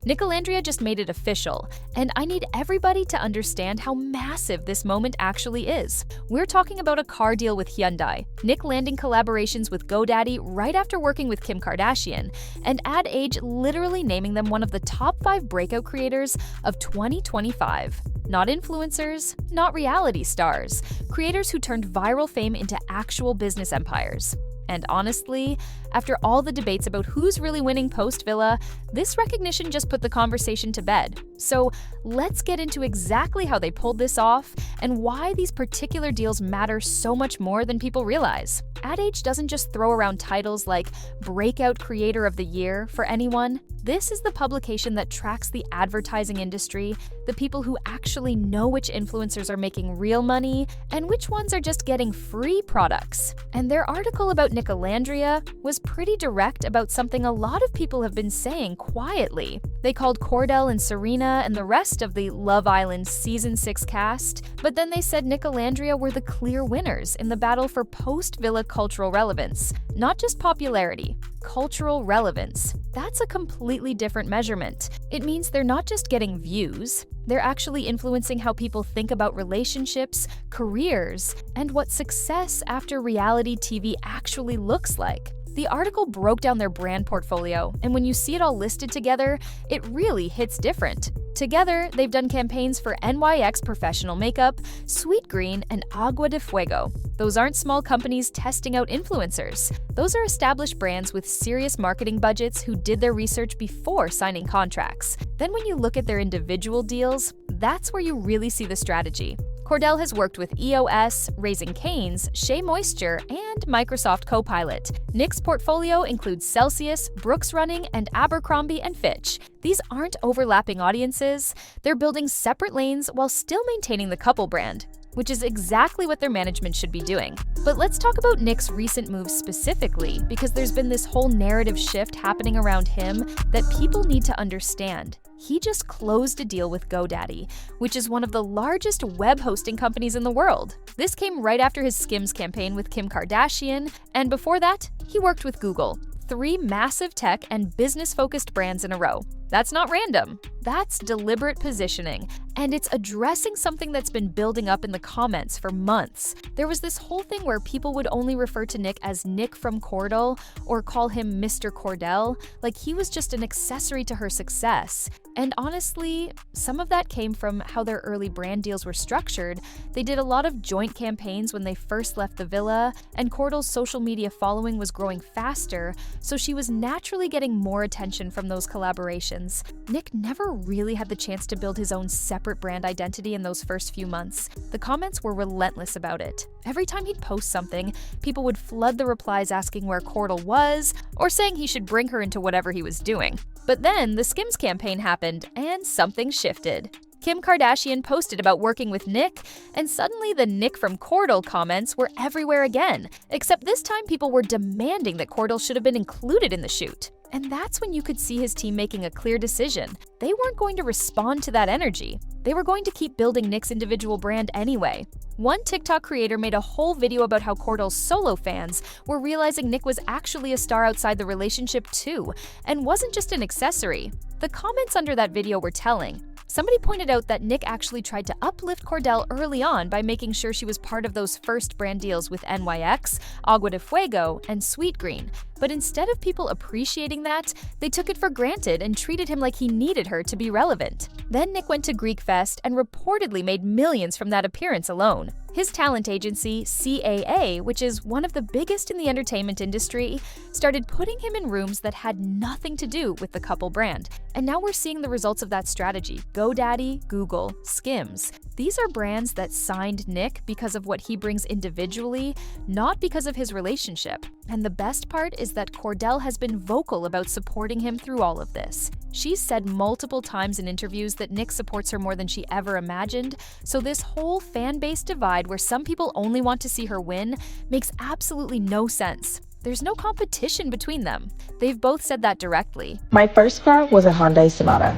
NicOlandria just made it official, and I need everybody to understand how massive this moment actually is. We're talking about a car deal with Hyundai, Nic landing collaborations with GoDaddy right after working with Kim Kardashian, and Ad Age literally naming them one of the top 5 breakout creators of 2025. Not influencers, not reality stars, creators who turned viral fame into actual business empires. And honestly, after all the debates about who's really winning post-Villa, this recognition just put the conversation to bed. So let's get into exactly how they pulled this off and why these particular deals matter so much more than people realize. Ad Age doesn't just throw around titles like Breakout Creator of the Year for anyone. This is the publication that tracks the advertising industry, the people who actually know which influencers are making real money and which ones are just getting free products. And their article about NicOlandria was pretty direct about something a lot of people have been saying quietly. They called Kordell and Serena and the rest of the Love Island Season 6 cast, but then they said NicOlandria were the clear winners in the battle for post-Villa cultural relevance. Not just popularity, cultural relevance. That's a completely different measurement. It means they're not just getting views, they're actually influencing how people think about relationships, careers, and what success after reality TV actually looks like. The article broke down their brand portfolio, and when you see it all listed together, it really hits different. Together, they've done campaigns for NYX Professional Makeup, Sweet Green, and Agua de Fuego. Those aren't small companies testing out influencers. Those are established brands with serious marketing budgets who did their research before signing contracts. Then when you look at their individual deals, that's where you really see the strategy. Kordell has worked with EOS, Raising Cane's, Shea Moisture, and Microsoft Copilot. Nic's portfolio includes Celsius, Brooks Running, and Abercrombie and Fitch. These aren't overlapping audiences. They're building separate lanes while still maintaining the couple brand, which is exactly what their management should be doing. But let's talk about Nic's recent moves specifically, because there's been this whole narrative shift happening around him that people need to understand. He just closed a deal with GoDaddy, which is one of the largest web hosting companies in the world. This came right after his Skims campaign with Kim Kardashian, and before that, he worked with Google. 3 massive tech and business-focused brands in a row. That's not random. That's deliberate positioning, and it's addressing something that's been building up in the comments for months. There was this whole thing where people would only refer to Nic as Nic from Kordell or call him Mr. Kordell, like he was just an accessory to her success. And honestly, some of that came from how their early brand deals were structured. They did a lot of joint campaigns when they first left the villa, and Kordell's social media following was growing faster, so she was naturally getting more attention from those collaborations. Nic never really had the chance to build his own separate brand identity in those first few months. The comments were relentless about it. Every time he'd post something, people would flood the replies asking where Kordell was, or saying he should bring her into whatever he was doing. But then the Skims campaign happened, and something shifted. Kim Kardashian posted about working with Nic, and suddenly the Nic from Kordell comments were everywhere again, except this time people were demanding that Kordell should have been included in the shoot. And that's when you could see his team making a clear decision. They weren't going to respond to that energy. They were going to keep building Nic's individual brand anyway. One TikTok creator made a whole video about how Kordell's solo fans were realizing Nic was actually a star outside the relationship too, and wasn't just an accessory. The comments under that video were telling. Somebody pointed out that Nic actually tried to uplift Kordell early on by making sure she was part of those first brand deals with NYX, Agua de Fuego, and Sweet Green. But instead of people appreciating that, they took it for granted and treated him like he needed her to be relevant. Then Nic went to Greek Fest and reportedly made millions from that appearance alone. His talent agency, CAA, which is one of the biggest in the entertainment industry, started putting him in rooms that had nothing to do with the couple brand. And now we're seeing the results of that strategy. GoDaddy, Google, Skims. These are brands that signed Nic because of what he brings individually, not because of his relationship. And the best part is that Kordell has been vocal about supporting him through all of this. She's said multiple times in interviews that Nic supports her more than she ever imagined, so this whole fan-base divide where some people only want to see her win makes absolutely no sense. There's no competition between them. They've both said that directly. My first car was a Hyundai Sonata.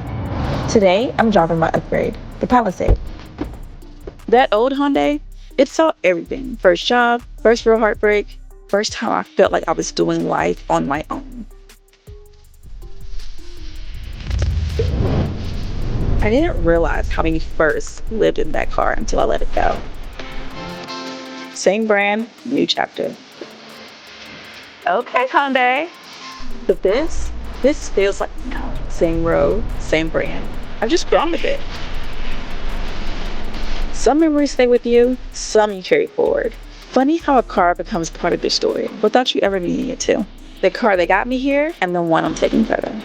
Today, I'm driving my upgrade, the Palisade. That old Hyundai, it saw everything. First job, first real heartbreak, first time I felt like I was doing life on my own. I didn't realize how many firsts lived in that car until I let it go. Same brand, new chapter. Okay, Hyundai. But this feels like same road, same brand. I've just grown with it. Some memories stay with you, some you carry forward. Funny how a car becomes part of your story without you ever needing it to. The car that got me here and the one I'm taking further.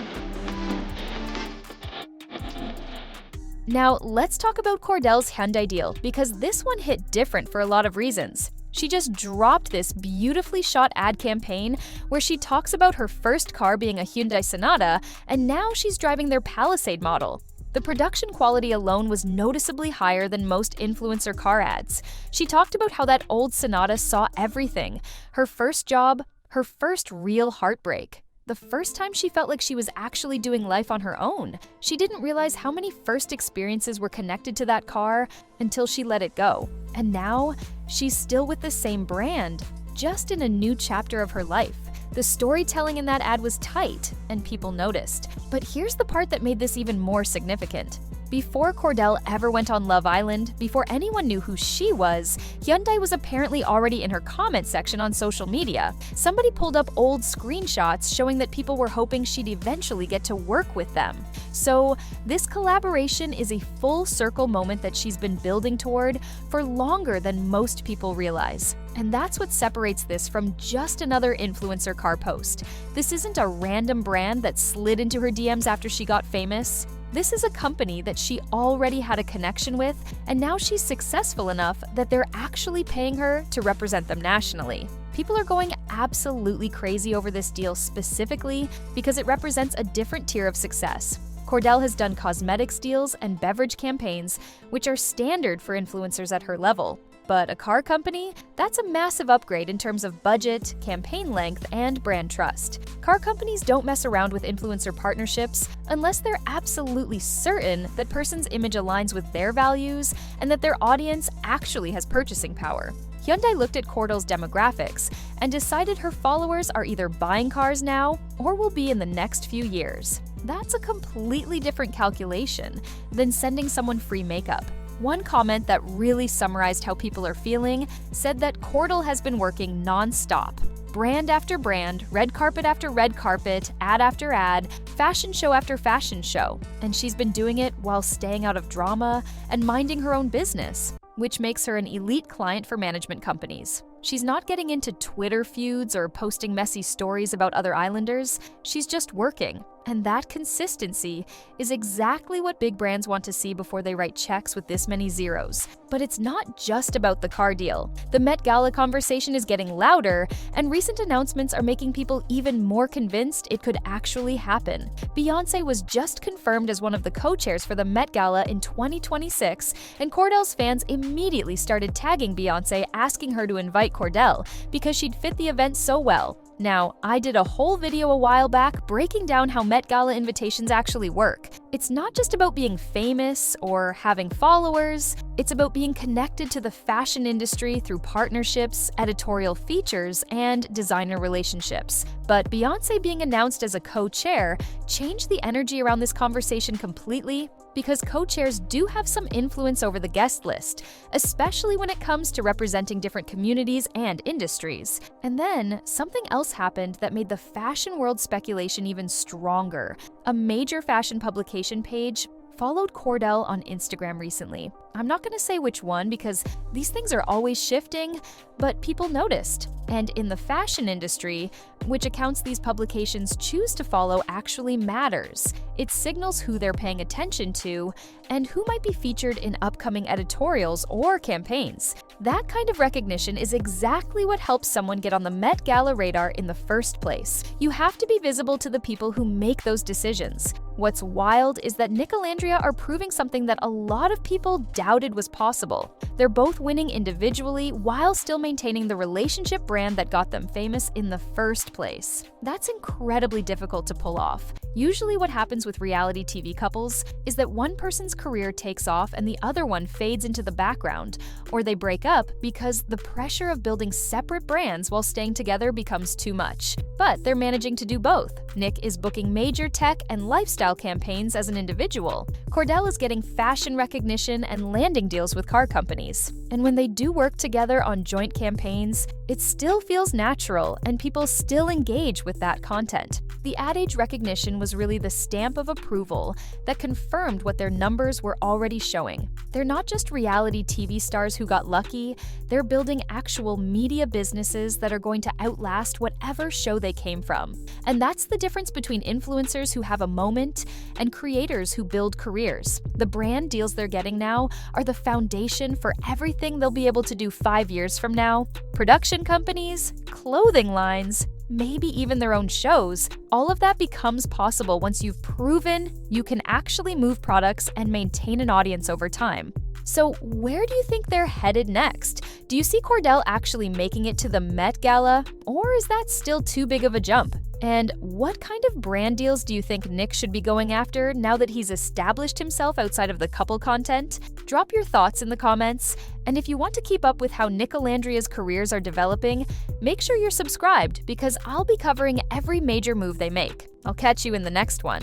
Now, let's talk about Kordell's Hyundai deal, because this one hit different for a lot of reasons. She just dropped this beautifully shot ad campaign where she talks about her first car being a Hyundai Sonata, and now she's driving their Palisade model. The production quality alone was noticeably higher than most influencer car ads. She talked about how that old Sonata saw everything: her first job, her first real heartbreak, the first time she felt like she was actually doing life on her own. She didn't realize how many first experiences were connected to that car until she let it go. And now, she's still with the same brand, just in a new chapter of her life. The storytelling in that ad was tight, and people noticed. But here's the part that made this even more significant. Before Kordell ever went on Love Island, before anyone knew who she was, Hyundai was apparently already in her comment section on social media. Somebody pulled up old screenshots showing that people were hoping she'd eventually get to work with them. So this collaboration is a full circle moment that she's been building toward for longer than most people realize. And that's what separates this from just another influencer car post. This isn't a random brand that slid into her DMs after she got famous. This is a company that she already had a connection with, and now she's successful enough that they're actually paying her to represent them nationally. People are going absolutely crazy over this deal specifically because it represents a different tier of success. Kordell has done cosmetics deals and beverage campaigns, which are standard for influencers at her level. But a car company? That's a massive upgrade in terms of budget, campaign length, and brand trust. Car companies don't mess around with influencer partnerships unless they're absolutely certain that person's image aligns with their values and that their audience actually has purchasing power. Hyundai looked at Kordell's demographics and decided her followers are either buying cars now or will be in the next few years. That's a completely different calculation than sending someone free makeup. One comment that really summarized how people are feeling said that Kordell has been working non-stop. Brand after brand, red carpet after red carpet, ad after ad, fashion show after fashion show. And she's been doing it while staying out of drama and minding her own business, which makes her an elite client for management companies. She's not getting into Twitter feuds or posting messy stories about other islanders. She's just working. And that consistency is exactly what big brands want to see before they write checks with this many zeros. But it's not just about the car deal. The Met Gala conversation is getting louder, and recent announcements are making people even more convinced it could actually happen. Beyoncé was just confirmed as one of the co-chairs for the Met Gala in 2026, and Kordell's fans immediately started tagging Beyoncé, asking her to invite Kordell because she'd fit the event so well. Now, I did a whole video a while back breaking down how Met Gala invitations actually work. It's not just about being famous or having followers, it's about being connected to the fashion industry through partnerships, editorial features, and designer relationships. But Beyoncé being announced as a co-chair changed the energy around this conversation completely, because co-chairs do have some influence over the guest list, especially when it comes to representing different communities and industries. And then, something else happened that made the fashion world speculation even stronger. A major fashion publication page followed Kordell on Instagram recently. I'm not going to say which one because these things are always shifting, but people noticed. And in the fashion industry, which accounts these publications choose to follow actually matters. It signals who they're paying attention to and who might be featured in upcoming editorials or campaigns. That kind of recognition is exactly what helps someone get on the Met Gala radar in the first place. You have to be visible to the people who make those decisions. What's wild is that NicOlandria are proving something that a lot of people doubted was possible. They're both winning individually while still maintaining the relationship brand that got them famous in the first place. That's incredibly difficult to pull off. Usually what happens with reality TV couples is that one person's career takes off and the other one fades into the background, or they break up because the pressure of building separate brands while staying together becomes too much. But they're managing to do both. Nick is booking major tech and lifestyle campaigns as an individual. Kordell is getting fashion recognition and landing deals with car companies. And when they do work together on joint campaigns, it still feels natural and people still engage with that content. The Ad Age recognition was really the stamp of approval that confirmed what their numbers were already showing. They're not just reality TV stars who got lucky, they're building actual media businesses that are going to outlast whatever show they came from. And that's the difference between influencers who have a moment and creators who build careers. The brand deals they're getting now are the foundation for everything they'll be able to do 5 years from now. Production companies, clothing lines, maybe even their own shows. All of that becomes possible once you've proven you can actually move products and maintain an audience over time. So where do you think they're headed next? Do you see Kordell actually making it to the Met Gala, or is that still too big of a jump? And what kind of brand deals do you think Nick should be going after now that he's established himself outside of the couple content? Drop your thoughts in the comments, and if you want to keep up with how NicOlandria's careers are developing, make sure you're subscribed because I'll be covering every major move they make. I'll catch you in the next one.